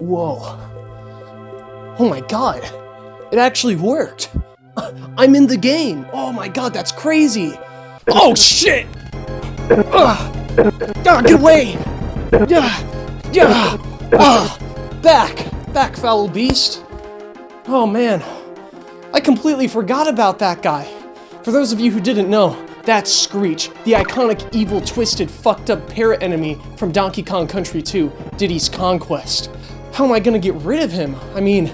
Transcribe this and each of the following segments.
Whoa. Oh my god. It actually worked. I'm in the game. Oh my god, that's crazy. Oh shit. Get away. Back, foul beast. Oh man. I completely forgot about that guy. For those of you who didn't know, that's Screech, the iconic, evil, twisted, fucked up parrot enemy from Donkey Kong Country 2, Diddy's Conquest. How am I gonna get rid of him? I mean,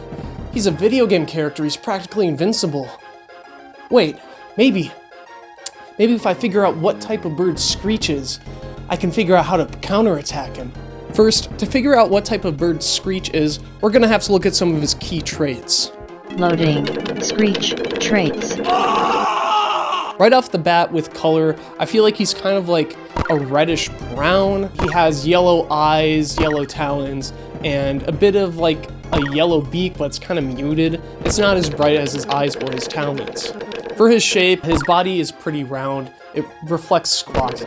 he's a video game character, he's practically invincible. Wait, maybe if I figure out what type of bird Screech is, I can figure out how to counterattack him. First, to figure out what type of bird Screech is, we're gonna have to look at some of his key traits. Loading. Screech. Traits. Right off the bat with color, I feel like he's kind of like a reddish brown. He has yellow eyes, yellow talons, and a bit of like a yellow beak, but it's kind of muted. It's not as bright as his eyes or his talons. For his shape, his body is pretty round. It reflects squat.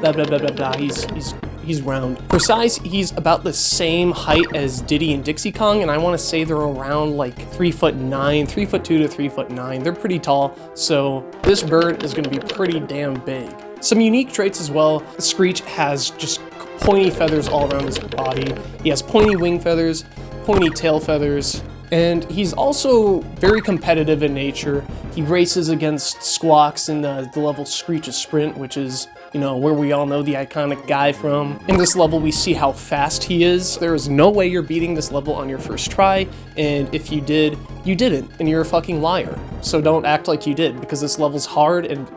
He's round. For size, he's about the same height as Diddy and Dixie Kong, and I want to say they're around like 3'9", 3'2" to 3'9". They're pretty tall, so this bird is going to be pretty damn big. Some unique traits as well. Screech has just pointy feathers all around his body. He has pointy wing feathers, pointy tail feathers, and he's also very competitive in nature. He races against Squawks in the level Screech's Sprint, which is, you know, where we all know the iconic guy from. In this level, we see how fast he is. There is no way you're beating this level on your first try, and if you did, you didn't, and you're a fucking liar. So don't act like you did, because this level's hard, and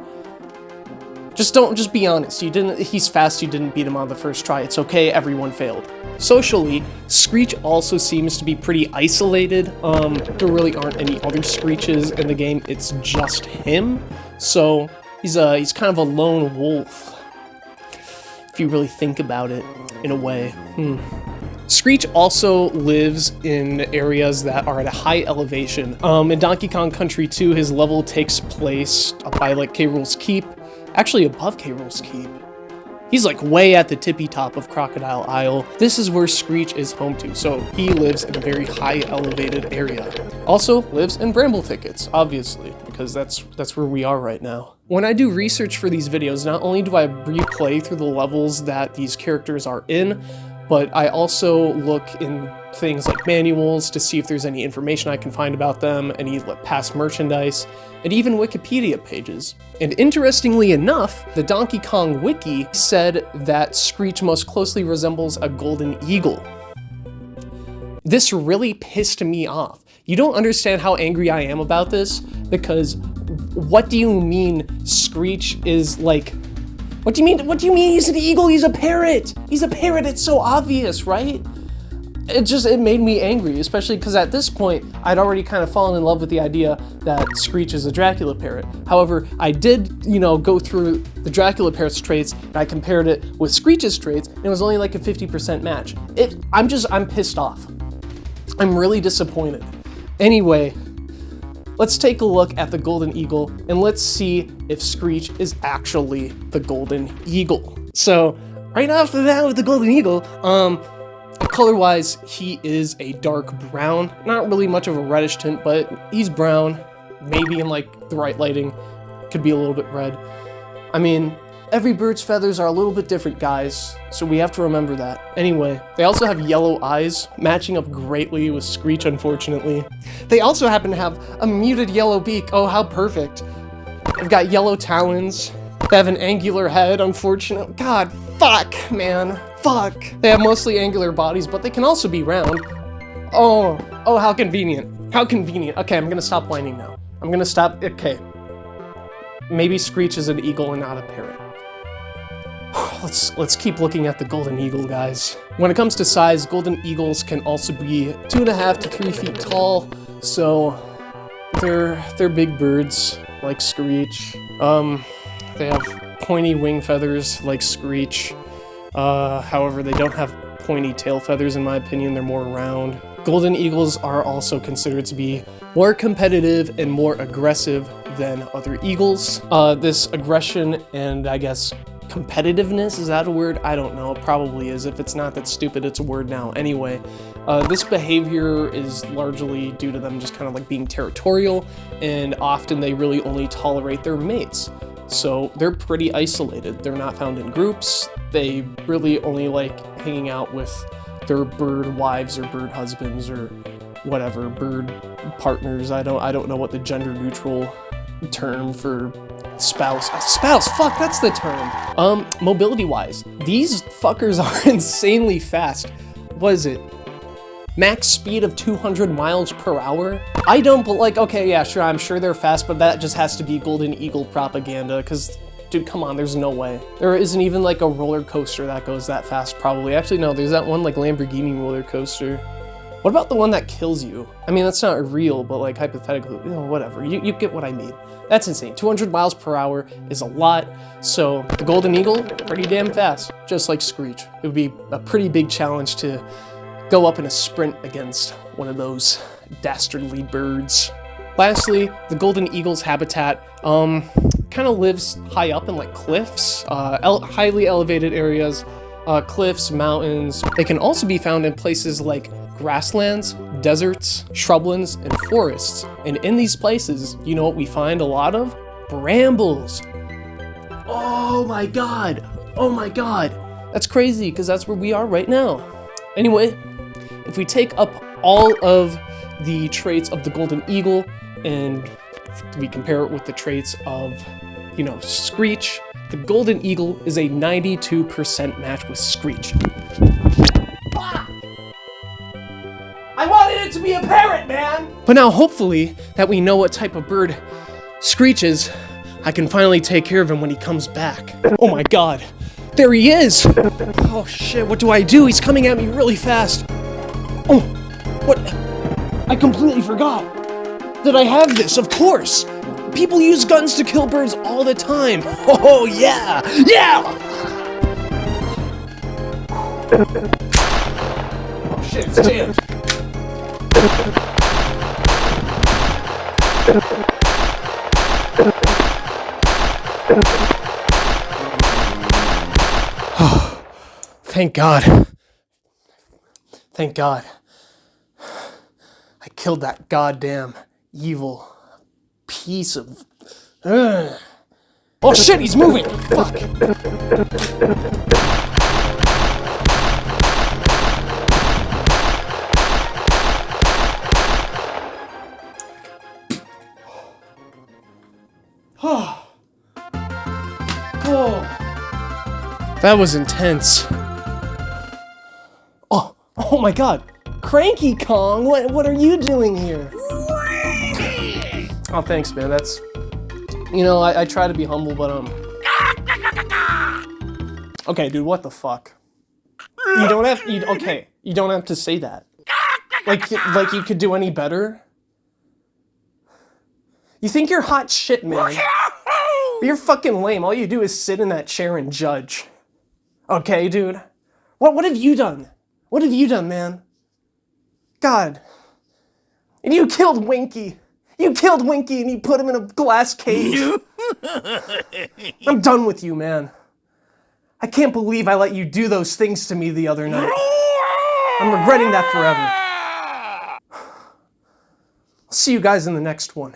just be honest. He's fast, you didn't beat him on the first try. It's okay, everyone failed. Socially, Screech also seems to be pretty isolated. There really aren't any other Screeches in the game, it's just him. So he's kind of a lone wolf, if you really think about it, in a way. Screech also lives in areas that are at a high elevation. In Donkey Kong Country 2, his level takes place up by like K. Rool's Keep, actually above K. Rool's Keep. He's like way at the tippy top of Crocodile Isle. This is where Screech is home to, so he lives in a very high elevated area. Also lives in bramble thickets, obviously, because that's where we are right now. When I do research for these videos, not only do I replay through the levels that these characters are in, but I also look in things like manuals to see if there's any information I can find about them, any past merchandise, and even Wikipedia pages. And interestingly enough, the Donkey Kong Wiki said that Screech most closely resembles a golden eagle. This really pissed me off. You don't understand how angry I am about this, because what do you mean Screech is like... What do you mean he's an eagle? He's a parrot! He's a parrot, it's so obvious, right? It made me angry, especially because at this point, I'd already kind of fallen in love with the idea that Screech is a Dracula parrot. However, I did, go through the Dracula parrot's traits, and I compared it with Screech's traits, and it was only like a 50% match. I'm pissed off. I'm really disappointed. Anyway, let's take a look at the Golden Eagle, and let's see if Screech is actually the Golden Eagle. So, right after that with the Golden Eagle, color-wise, he is a dark brown. Not really much of a reddish tint, but he's brown. Maybe in like the right lighting, could be a little bit red. I mean, every bird's feathers are a little bit different, guys, so we have to remember that. Anyway, they also have yellow eyes, matching up greatly with Screech, unfortunately. They also happen to have a muted yellow beak. Oh, how perfect. They've got yellow talons. They have an angular head, unfortunately. God, fuck, man. Fuck. They have mostly angular bodies, but they can also be round. Oh, how convenient. How convenient. Okay, I'm gonna stop whining now. I'm gonna stop. Okay. Maybe Screech is an eagle and not a parrot. Let's keep looking at the Golden Eagle, guys. When it comes to size, Golden Eagles can also be 2.5 to 3 feet tall, so they're big birds like Screech. They have pointy wing feathers like Screech. However, they don't have pointy tail feathers in my opinion, they're more round. Golden Eagles are also considered to be more competitive and more aggressive than other eagles. This aggression and I guess competitiveness, is that a word? I don't know, it probably is. If it's not, that's stupid, it's a word now. Anyway, This behavior is largely due to them just kind of like being territorial, and often they really only tolerate their mates. So they're pretty isolated. They're not found in groups. They really only like hanging out with their bird wives or bird husbands or whatever, bird partners. I don't know what the gender neutral term for spouse, fuck, that's the term. Mobility wise, these fuckers are insanely fast. What is it? Max speed of 200 miles per hour? I don't, but like, okay, yeah, sure, I'm sure they're fast, but that just has to be Golden Eagle propaganda, because, dude, come on, there's no way. There isn't even like a roller coaster that goes that fast, probably. Actually, no, there's that one like Lamborghini roller coaster. What about the one that kills you? I mean, that's not real, but like hypothetically, you know, whatever. You get what I mean. That's insane. 200 miles per hour is a lot. So the Golden Eagle, pretty damn fast, just like Screech. It would be a pretty big challenge to go up in a sprint against one of those dastardly birds. Lastly, the Golden Eagle's habitat kind of lives high up in like cliffs, highly elevated areas, cliffs, mountains. They can also be found in places like grasslands, deserts, shrublands, and forests. And in these places, you know what we find a lot of? Brambles. Oh my god. Oh my god. That's crazy, because that's where we are right now. Anyway, if we take up all of the traits of the Golden Eagle and we compare it with the traits of, you know, Screech, the Golden Eagle is a 92% match with Screech. I wanted it to be a parrot, man! But now, hopefully, that we know what type of bird Screech is, I can finally take care of him when he comes back. Oh my god. There he is! Oh shit, what do I do? He's coming at me really fast. Oh, what? I completely forgot that I have this, of course! People use guns to kill birds all the time! Oh yeah! Yeah! Oh shit, it's jammed. Oh, thank God. Thank God. I killed that goddamn evil piece of... Oh shit, he's moving! Fuck. Oh. That was intense. Oh my god. Cranky Kong, what are you doing here? Oh, thanks, man. That's, you know, I try to be humble, but okay, dude, what the fuck? You don't have, okay, you don't have to say that. Like you could do any better? You think you're hot shit, man. But you're fucking lame. All you do is sit in that chair and judge. Okay, dude? What have you done? What have you done, man? God. And you killed Winky. You killed Winky and you put him in a glass cage. I'm done with you, man. I can't believe I let you do those things to me the other night. I'm regretting that forever. I'll see you guys in the next one.